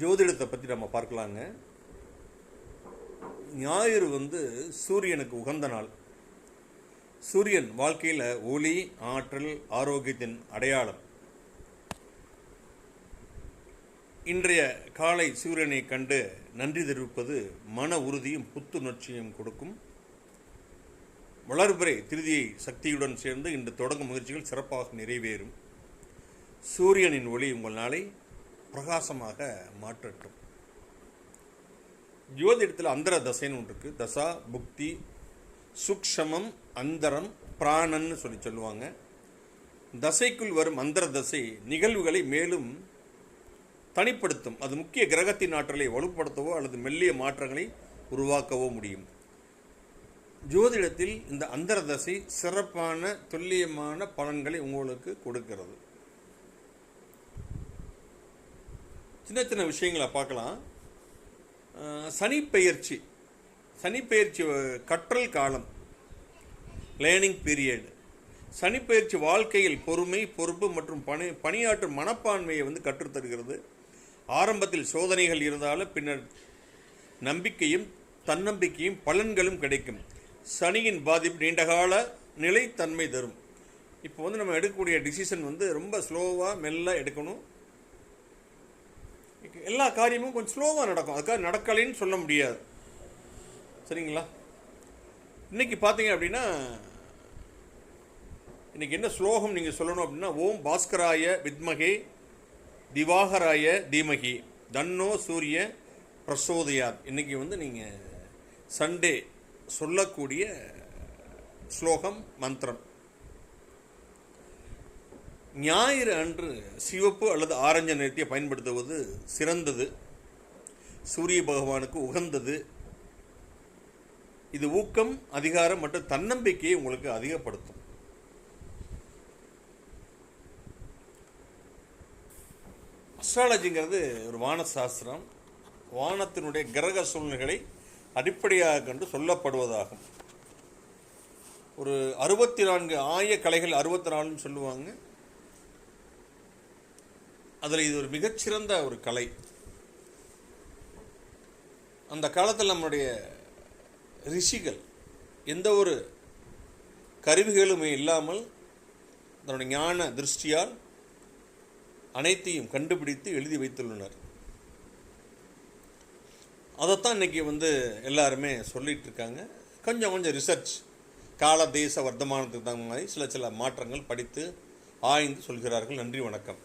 ஜோதிடத்தை பற்றி நம்ம பார்க்கலாங்க. ஞாயிறு சூரியனுக்கு உகந்த நாள். சூரியன் வாழ்க்கையில் ஒளி, ஆற்றல், ஆரோக்கியத்தின் அடையாளம். இன்றைய காலை சூரியனை கண்டு நன்றி தெரிவிப்பது மன உறுதியும் புத்துணர்ச்சியும் கொடுக்கும். வளர்பிறை திருதியை சக்தியுடன் சேர்ந்து இன்று தொடங்கும் முயற்சிகள் சிறப்பாக நிறைவேறும். சூரியனின் ஒளி உங்கள் நாளை பிரகாசமாக மாற்றட்டும். ஜோதிடத்தில் அந்தர தசைன்னு ஒன்று இருக்குது. தசா, புக்தி, சூக்ஷமம், அந்தரம், பிராணன்னு சொல்லுவாங்க. தசைக்குள் வரும் அந்தர தசை நிகழ்வுகளை மேலும் தனிப்படுத்தும். அது முக்கிய கிரகத்தின் ஆற்றலை வலுப்படுத்தவோ அல்லது மெல்லிய மாற்றங்களை உருவாக்கவோ முடியும். ஜோதிடத்தில் இந்த அந்தர தசை சிறப்பான துல்லியமான பலன்களை உங்களுக்கு கொடுக்கிறது. சின்ன சின்ன விஷயங்களை பார்க்கலாம். சனிப்பெயர்ச்சி கற்றல் காலம், லேர்னிங் பீரியட். சனிப்பெயர்ச்சி வாழ்க்கையில் பொறுமை, பொறுப்பு மற்றும் பணியாற்றும் மனப்பான்மையை கற்றுத்தருகிறது. ஆரம்பத்தில் சோதனைகள் இருந்தாலும் பின்னர் நம்பிக்கையும் தன்னம்பிக்கையும் பலன்களும் கிடைக்கும். சனியின் பாதிப்பு நீண்டகால நிலைத்தன்மை தரும். இப்போ நம்ம எடுக்கக்கூடிய டிசிஷன் ரொம்ப ஸ்லோவாக மெல்ல எடுக்கணும். எல்லா காரியமும் கொஞ்சம் ஸ்லோவாக நடக்கும். அதுக்காக நடக்கலைன்னு சொல்ல முடியாது. சரிங்களா? இன்னைக்கு பார்த்தீங்க அப்படின்னா, இன்னைக்கு என்ன ஸ்லோகம் நீங்கள் சொல்லணும் அப்படின்னா, ஓம் பாஸ்கராய வித்மகே திவாகராய தீமகி தன்னோ சூரிய பிரசோதயாத். இன்னைக்கு நீங்கள் சண்டே சொல்லக்கூடிய ஸ்லோகம், மந்திரம். ஞாயிறு அன்று சிவப்பு அல்லது ஆரஞ்சு நிறத்தை பயன்படுத்துவது சிறந்தது. சூரிய பகவானுக்கு உகந்தது. இது ஊக்கம், அதிகாரம் மற்றும் தன்னம்பிக்கையை உங்களுக்கு அதிகப்படுத்தும். அஸ்ட்ராலஜிங்கிறது ஒரு வான சாஸ்திரம். வானத்தினுடைய கிரக சூழ்நிலைகளை அடிப்படையாக கண்டு சொல்லப்படுவதாகும். ஒரு 64 ஆய கலைகள் 64 சொல்லுவாங்க. அதில் இது ஒரு மிகச்சிறந்த ஒரு கலை. அந்த காலத்தில் நம்முடைய ரிஷிகள் எந்த ஒரு கருவிகளுமே இல்லாமல் தன்னுடைய ஞான திருஷ்டியால் அனைத்தையும் கண்டுபிடித்து எழுதி வைத்துள்ளனர். அதைத்தான் இன்னைக்கு எல்லாருமே சொல்லிட்டு இருக்காங்க. கொஞ்சம் ரிசர்ச், கால தேச வர்த்தமானத்துக்கு தகுந்த மாதிரி சில மாற்றங்கள் படித்து ஆய்ந்து சொல்கிறார்கள். நன்றி, வணக்கம்.